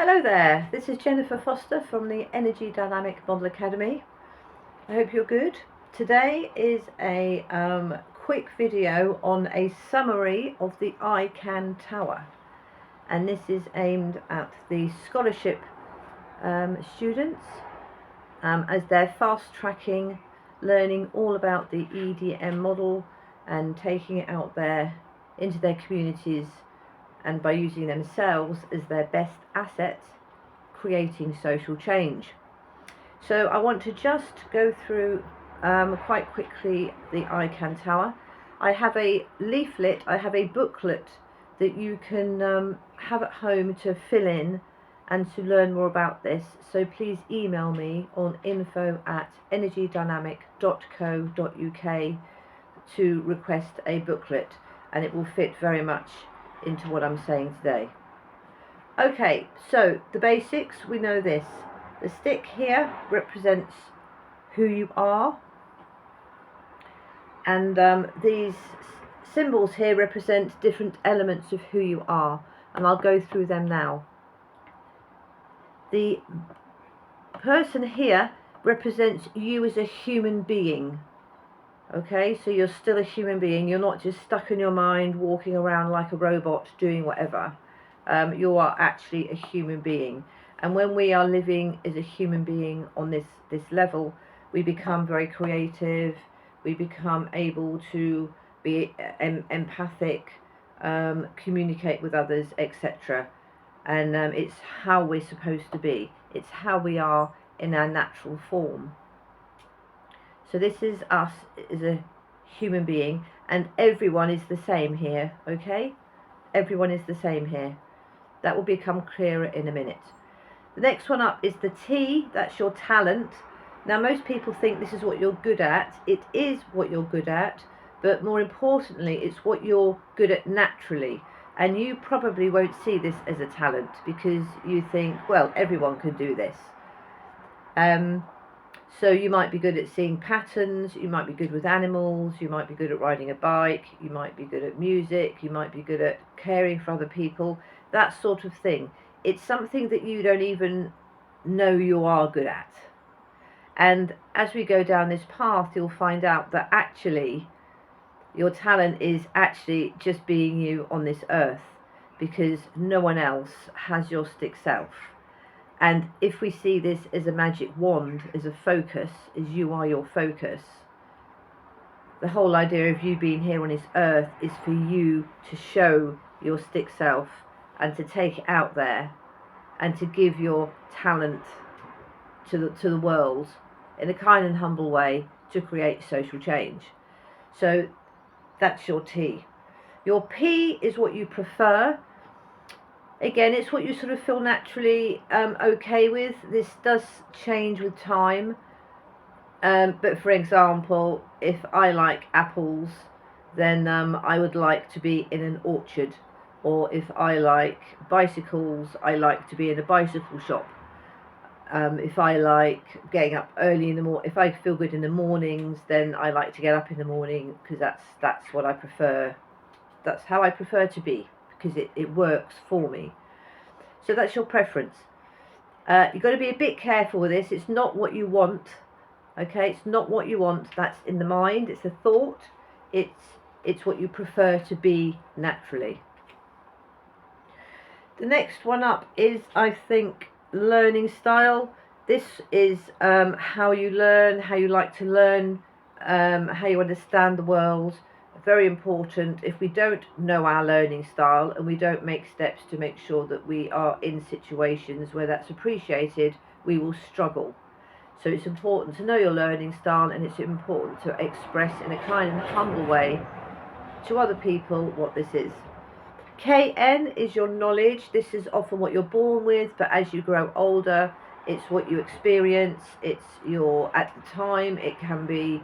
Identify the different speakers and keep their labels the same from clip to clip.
Speaker 1: Hello there, this is Jennifer Foster from the Energy Dynamic Model Academy. I hope you're good. Today is a quick video on a summary of the ICANN Tower, and this is aimed at the scholarship students as they're fast tracking learning all about the EDM model and taking it out there into their communities, and by using themselves as their best asset, creating social change. So I want to just go through quite quickly the ICANN Tower. I have a leaflet, I have a booklet that you can have at home to fill in and to learn more about this. So please email me on info@energydynamic.co.uk to request a booklet, and it will fit very much into what I'm saying today. Okay, so the basics, we know this. The stick here represents who you are, and these symbols here represent different elements of who you are, and I'll go through them now. The person here represents you as a human being. Okay, so you're still a human being, you're not just stuck in your mind walking around like a robot doing whatever. You are actually a human being, and when we are living as a human being on this level, we become very creative, we become able to be empathic, communicate with others, etc. And it's how we're supposed to be, it's how we are in our natural form. So this is us as a human being, and everyone is the same here, okay? Everyone is the same here. That will become clearer in a minute. The next one up is the T, that's your talent. Now most people think this is what you're good at. It is what you're good at, but more importantly, it's what you're good at naturally. And you probably won't see this as a talent because you think, well, everyone can do this. So you might be good at seeing patterns, you might be good with animals, you might be good at riding a bike, you might be good at music, you might be good at caring for other people, that sort of thing. It's something that you don't even know you are good at. And as we go down this path, you'll find out that actually your talent is actually just being you on this earth, because no one else has your stick self. And if we see this as a magic wand, as a focus, as you are your focus, the whole idea of you being here on this earth is for you to show your stick self and to take it out there and to give your talent to the world in a kind and humble way to create social change. So that's your T. Your P is what you prefer. Again, it's what you sort of feel naturally okay with. This does change with time. But for example, if I like apples, then I would like to be in an orchard. Or if I like bicycles, I like to be in a bicycle shop. If I like getting up early in the morning, if I feel good in the mornings, then I like to get up in the morning because that's what I prefer. That's how I prefer to be, because it works for me. So that's your preference. You've got to be a bit careful with this. It's not what you want. Okay, it's not what you want. That's in the mind. It's a thought. It's what you prefer to be naturally. The next one up is, I think, learning style. This is how you learn, how you like to learn, how you understand the world. Very important. If we don't know our learning style and we don't make steps to make sure that we are in situations where that's appreciated, we will struggle. So it's important to know your learning style, and it's important to express in a kind and humble way to other people what this is. KN is your knowledge. This is often what you're born with, but as you grow older, it's what you experience. It's your, at the time, it can be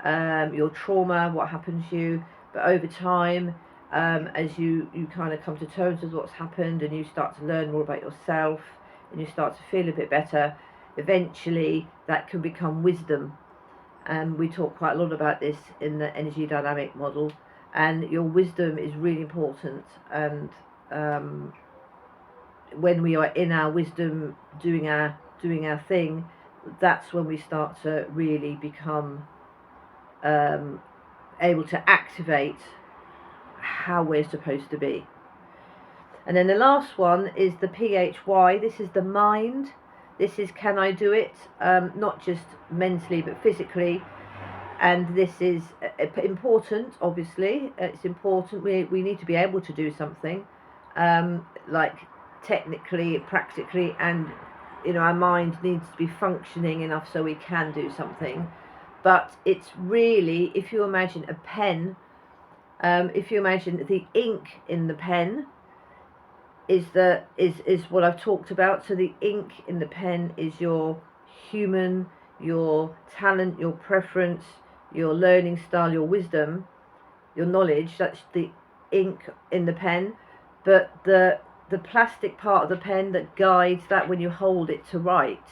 Speaker 1: your trauma, what happened to you, but over time, as you kind of come to terms with what's happened and you start to learn more about yourself and you start to feel a bit better, eventually that can become wisdom. And we talk quite a lot about this in the energy dynamic model, and your wisdom is really important, and when we are in our wisdom, doing our thing, that's when we start to really become able to activate how we're supposed to be. And then the last one is the PHY. This is the mind. This is, can I do it? Not just mentally but physically. And this is important, obviously. It's important. We need to be able to do something, like technically, practically, and our mind needs to be functioning enough so we can do something. But it's really, if you imagine a pen, if you imagine the ink in the pen is what I've talked about. So the ink in the pen is your human, your talent, your preference, your learning style, your wisdom, your knowledge. That's the ink in the pen. But the plastic part of the pen that guides that when you hold it to write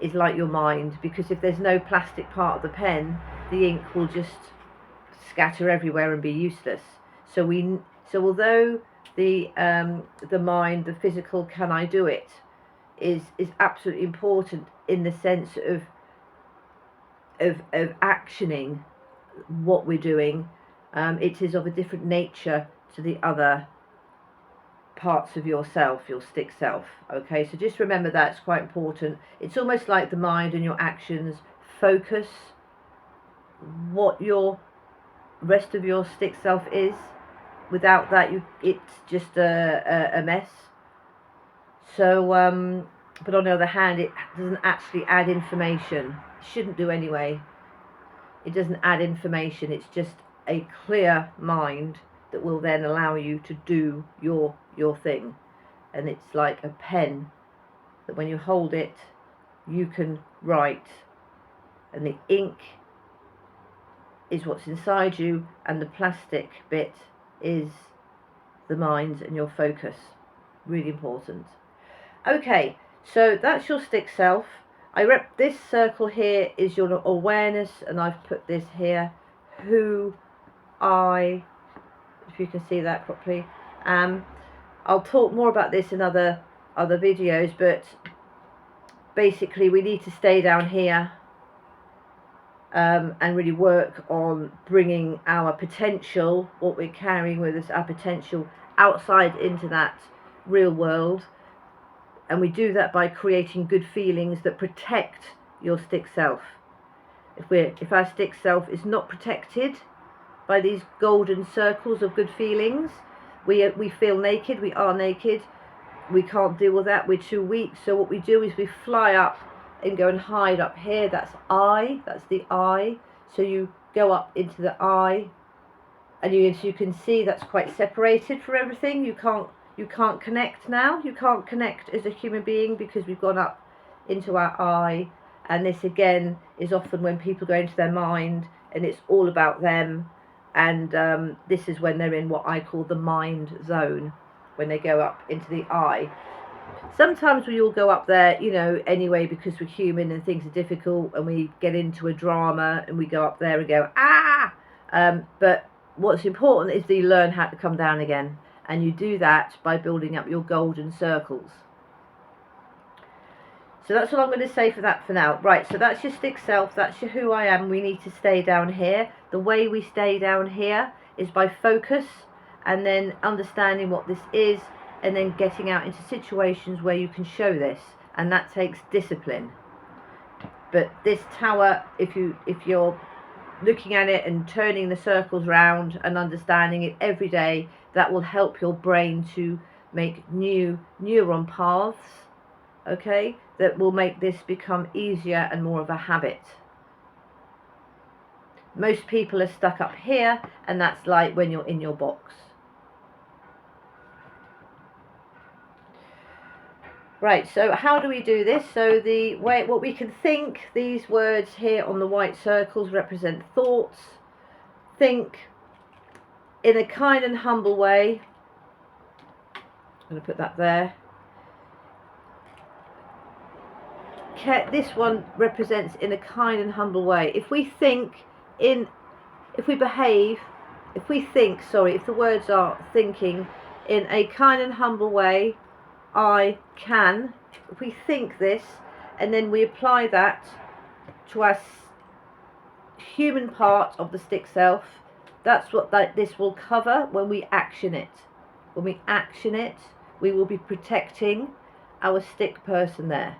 Speaker 1: is like your mind, because if there's no plastic part of the pen, the ink will just scatter everywhere and be useless. So although the mind, the physical, can I do it, is absolutely important in the sense of actioning what we're doing. It is of a different nature to the other parts of yourself, your stick self. Okay, so just remember that's quite important. It's almost like the mind and your actions focus what your rest of your stick self is. Without that, it's just a mess. So but on the other hand, it doesn't actually add information. It shouldn't do anyway. It doesn't add information. It's just a clear mind that will then allow you to do your thing. And it's like a pen that when you hold it, you can write, and the ink is what's inside you, and the plastic bit is the mind and your focus. Really important. Okay, so that's your stick self. This circle here is your awareness, and I've put this here, who I, if you can see that properly. I'll talk more about this in other videos, but basically we need to stay down here and really work on bringing our potential, what we're carrying with us, our potential, outside into that real world. And we do that by creating good feelings that protect your stick self. If our stick self is not protected by these golden circles of good feelings, we feel naked, we are naked, we can't deal with that, we're too weak. So what we do is we fly up and go and hide up here. That's the I. So you go up into the I, and you can see that's quite separated from everything. You can't connect now. You can't connect as a human being because we've gone up into our I. And this again is often when people go into their mind and it's all about them. And this is when they're in what I call the mind zone, when they go up into the I. Sometimes we all go up there, anyway, because we're human and things are difficult and we get into a drama and we go up there and go, ah! But what's important is that you learn how to come down again. And you do that by building up your golden circles. So that's what I'm going to say for that for now. Right, so that's your stick self, that's your who I am. We need to stay down here. The way we stay down here is by focus and then understanding what this is, and then getting out into situations where you can show this, and that takes discipline. But this tower, if you're looking at it and turning the circles round and understanding it every day, that will help your brain to make new neuron paths, okay, that will make this become easier and more of a habit. Most people are stuck up here, and that's like when you're in your box. Right, so how do we do this? So what we can think, these words here on the white circles represent thoughts. Think in a kind and humble way. I'm going to put that there. This one represents in a kind and humble way. If the words are thinking in a kind and humble way, I can, if we think this and then we apply that to our human part of the stick self, that's what this will cover when we action it. When we action it, we will be protecting our stick person there.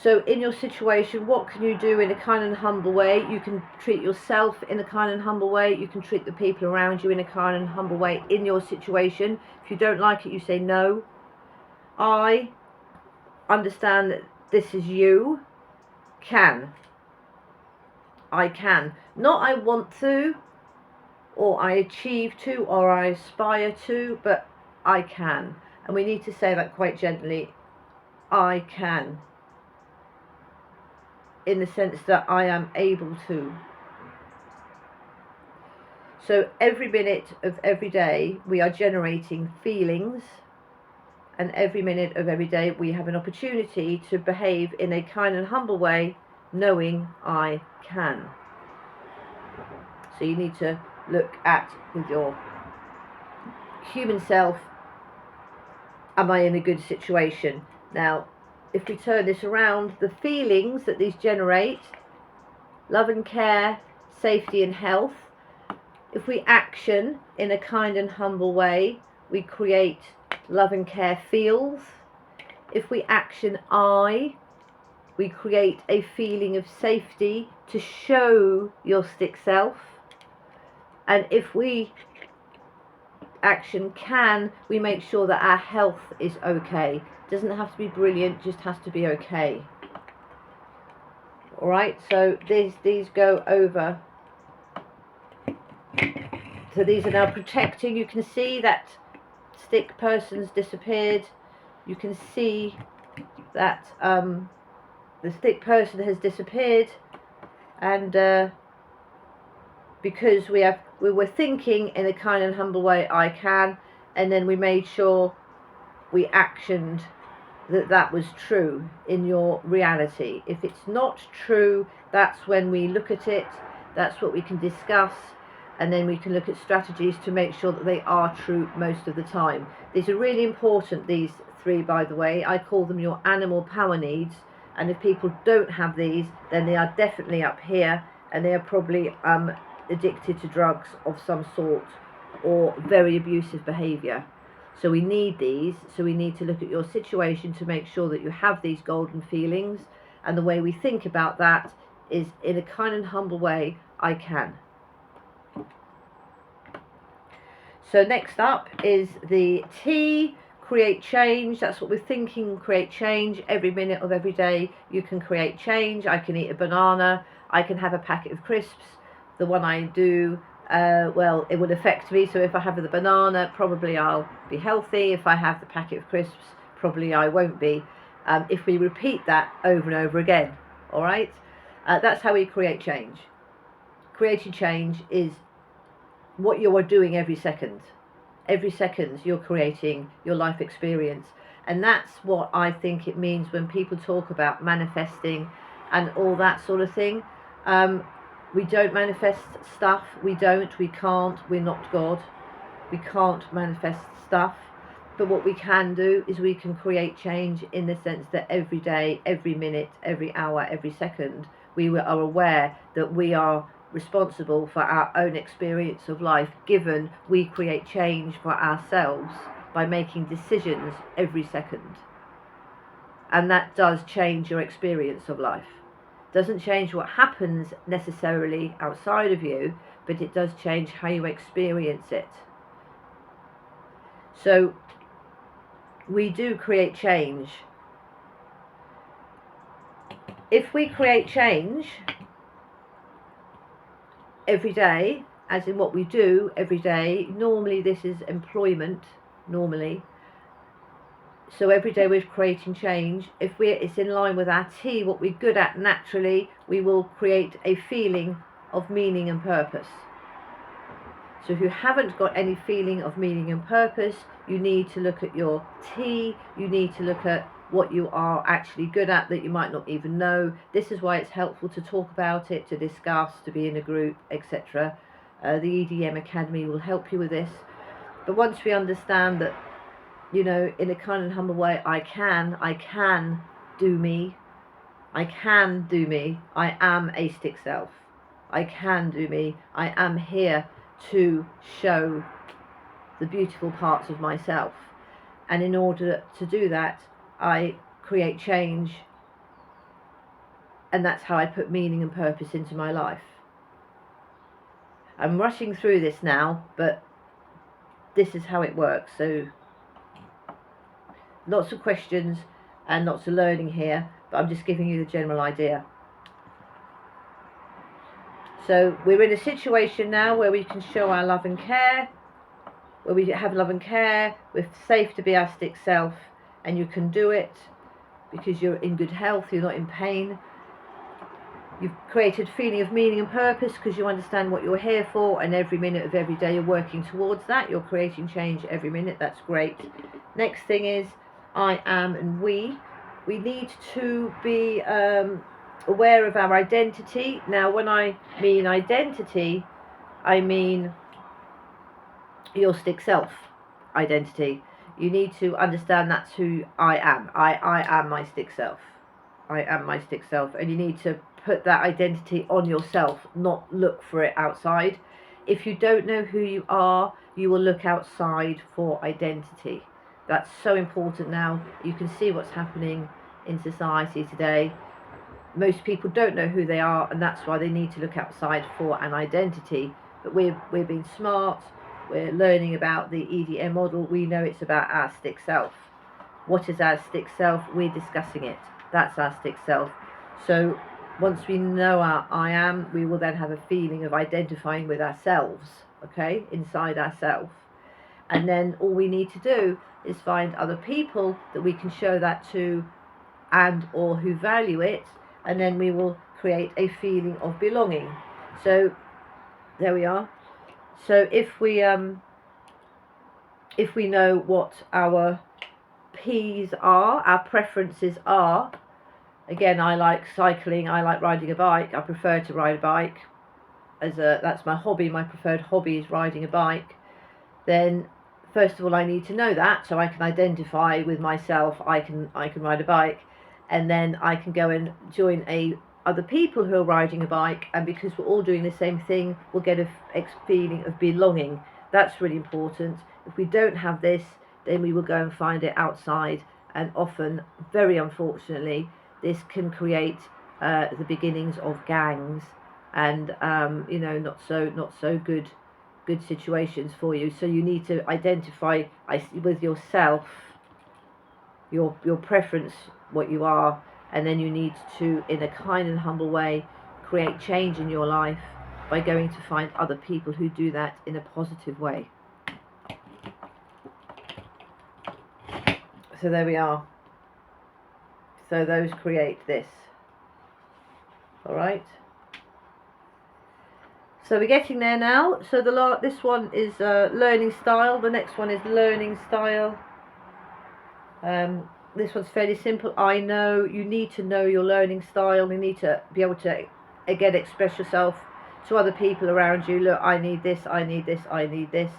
Speaker 1: So in your situation, what can you do in a kind and humble way? You can treat yourself in a kind and humble way. You can treat the people around you in a kind and humble way in your situation. If you don't like it, you say, no, I understand that this is you. I can. Not I want to, or I achieve to, or I aspire to, but I can. And we need to say that quite gently. I can. In the sense that I am able to. So every minute of every day we are generating feelings, and every minute of every day we have an opportunity to behave in a kind and humble way, knowing I can. So you need to look at, with your human self, am I in a good situation? Now, if we turn this around, the feelings that these generate, love and care, safety and health, if we action in a kind and humble way, we create love and care feels. If we action I, we create a feeling of safety to show your stick self. And if we action can, we make sure that our health is okay. Doesn't have to be brilliant, just has to be okay. Alright, so these go over. So these are now protecting. You can see that stick person's disappeared. You can see that the stick person has disappeared, and because we were thinking in a kind and humble way, I can, and then we made sure we actioned that was true in your reality. If it's not true, that's when we look at it, that's what we can discuss, and then we can look at strategies to make sure that they are true most of the time. These are really important, these three, by the way. I call them your animal power needs, and if people don't have these, then they are definitely up here, and they are probably addicted to drugs of some sort or very abusive behaviour. So we need these, so we need to look at your situation to make sure that you have these golden feelings, and the way we think about that is in a kind and humble way, I can. So next up is the T, create change. That's what we're thinking, create change. Every minute of every day you can create change. I can eat a banana, I can have a packet of crisps. The one I do, well, it would affect me. So if I have the banana, probably I'll be healthy. If I have the packet of crisps, probably I won't be. If we repeat that over and over again, all right? That's how we create change. Creating change is what you are doing every second. Every second you're creating your life experience. And that's what I think it means when people talk about manifesting and all that sort of thing. We don't manifest stuff. We can't. We're not God. We can't manifest stuff. But what we can do is we can create change in the sense that every day, every minute, every hour, every second, we are aware that we are responsible for our own experience of life, given we create change for ourselves by making decisions every second. And that does change your experience of life. Doesn't change what happens necessarily outside of you, but it does change how you experience it. So we do create change. If we create change every day, as in what we do every day, normally this is employment, normally. So every day we're creating change. If it's in line with our T, what we're good at naturally, we will create a feeling of meaning and purpose. So if you haven't got any feeling of meaning and purpose, you need to look at your T, you need to look at what you are actually good at that you might not even know. This is why it's helpful to talk about it, to discuss, to be in a group, etc. The EDM Academy will help you with this. But once we understand that you know, in a kind and humble way, I can do me. I can do me. I am a stick self. I can do me. I am here to show the beautiful parts of myself. And in order to do that, I create change, and that's how I put meaning and purpose into my life. I'm rushing through this now, but this is how it works. So lots of questions and lots of learning here, but I'm just giving you the general idea. So we're in a situation now where we can show our love and care, where we have love and care, we're safe to be our stick self, and you can do it because you're in good health, you're not in pain. You've created a feeling of meaning and purpose because you understand what you're here for, and every minute of every day you're working towards that. You're creating change every minute. That's great. Next thing is I am and we. We need to be aware of our identity. Now, when I mean identity, I mean your stick self identity. You need to understand that's who I am. I am my stick self. I am my stick self, and you need to put that identity on yourself, not look for it outside. If you don't know who you are, you will look outside for identity. That's so important now. You can see what's happening in society today. Most people don't know who they are, and that's why they need to look outside for an identity. But we're being smart. We're learning about the EDM model. We know it's about our stick self. What is our stick self? We're discussing it. That's our stick self. So once we know our I am, we will then have a feeling of identifying with ourselves, okay, inside ourselves. And then all we need to do is find other people that we can show that to, and or who value it, and then we will create a feeling of belonging. So there we are. So if we know what our P's are, our preferences are, again, I like cycling, I like riding a bike, I prefer to ride a bike, that's my hobby, my preferred hobby is riding a bike. Then first of all I need to know that, so I can identify with myself, I can ride a bike, and then I can go and join other people who are riding a bike, and because we're all doing the same thing, we'll get a feeling of belonging. That's really important. If we don't have this, then we will go and find it outside, and often, very unfortunately, this can create the beginnings of gangs, and you know, not so good situations for you. So you need to identify with yourself your preference, what you are, and then you need to, in a kind and humble way, create change in your life by going to find other people who do that in a positive way. So there we are. So those create this. Alright. So we're getting there now. So this one is learning style. The next one is learning style. This one's fairly simple. I know you need to know your learning style. You need to be able to, again, express yourself to other people around you. Look, I need this, I need this, I need this.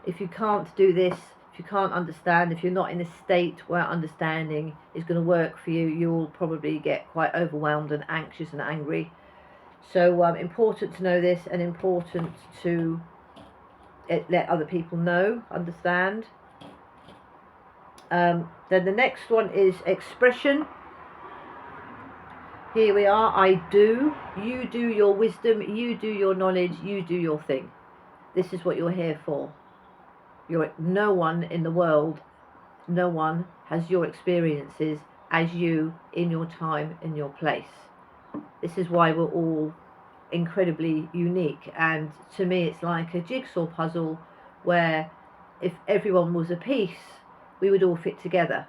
Speaker 1: If you can't do this, if you can't understand, if you're not in a state where understanding is going to work for you, you'll probably get quite overwhelmed and anxious and angry. So important to know this, and important to let other people know, understand. Then the next one is expression. Here we are. I do. You do your wisdom. You do your knowledge. You do your thing. This is what you're here for. No one in the world, no one has your experiences as you, in your time, in your place. This is why we're all incredibly unique, and to me it's like a jigsaw puzzle where if everyone was a piece, we would all fit together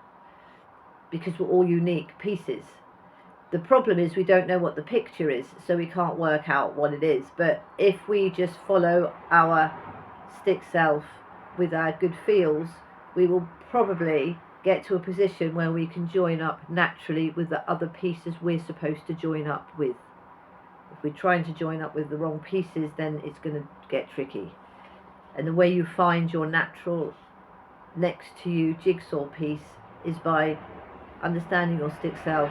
Speaker 1: because we're all unique pieces. The problem is we don't know what the picture is, so we can't work out what it is. But if we just follow our stick self with our good feels, we will probably get to a position where we can join up naturally with the other pieces we're supposed to join up with. If we're trying to join up with the wrong pieces, then it's going to get tricky. And the way you find your natural next to you jigsaw piece is by understanding your stick self,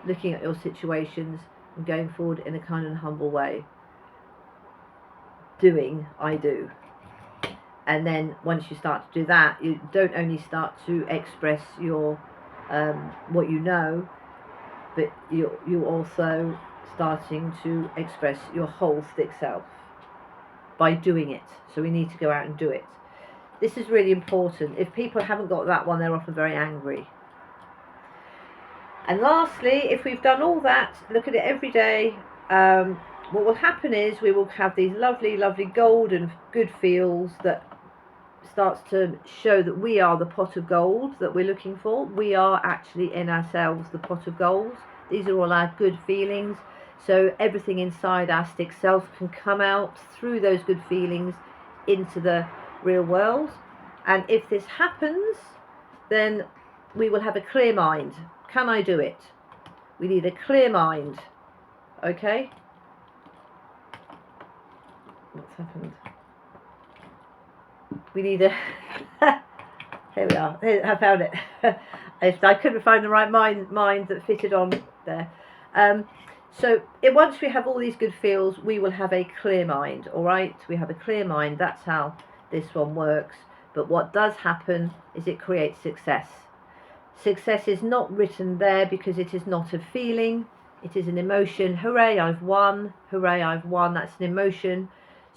Speaker 1: looking at your situations and going forward in a kind and humble way. Doing, I do. And then once you start to do that, you don't only start to express your what you know, but you also starting to express your whole stick self by doing it. So we need to go out and do it. This is really important. If people haven't got that one, they're often very angry. And lastly, if we've done all that, look at it every day, what will happen is we will have these lovely, lovely golden good feels that starts to show that we are the pot of gold that we're looking for. We are actually in ourselves the pot of gold. These are all our good feelings. So everything inside our stick self can come out through those good feelings into the real world. And if this happens, then we will have a clear mind. Can I do it? We need a clear mind. Okay? What's happened? We need a... Here we are. I found it. I couldn't find the right mind that fitted on there. So once we have all these good feels, we will have a clear mind. All right? We have a clear mind. That's how this one works. But what does happen is it creates success. Success is not written there because it is not a feeling. It is an emotion. Hooray, I've won. Hooray, I've won. That's an emotion.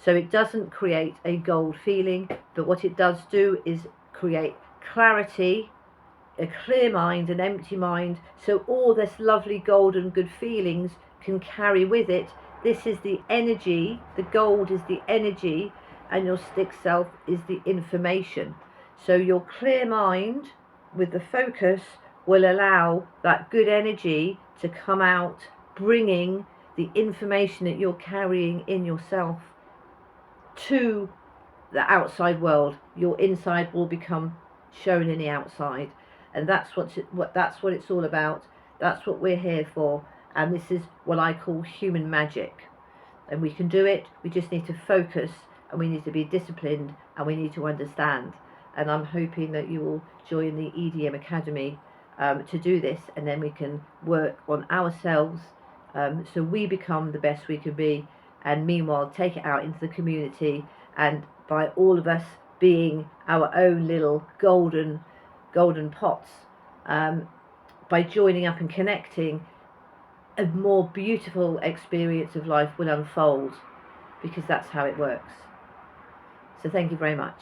Speaker 1: So it doesn't create a gold feeling, but what it does do is create clarity, a clear mind, an empty mind. So all this lovely golden good feelings can carry with it. This is the energy. The gold is the energy, and your stick self is the information. So your clear mind with the focus will allow that good energy to come out, bringing the information that you're carrying in yourself to the outside world. Your inside will become shown in the outside, and that's what it's all about. That's what we're here for, and this is what I call human magic. And we can do it. We just need to focus, and we need to be disciplined, and we need to understand. And I'm hoping that you will join the EDM Academy to do this, and then we can work on ourselves so we become the best we can be, and meanwhile take it out into the community, and by all of us being our own little golden pots, by joining up and connecting, a more beautiful experience of life will unfold, because that's how it works. So thank you very much.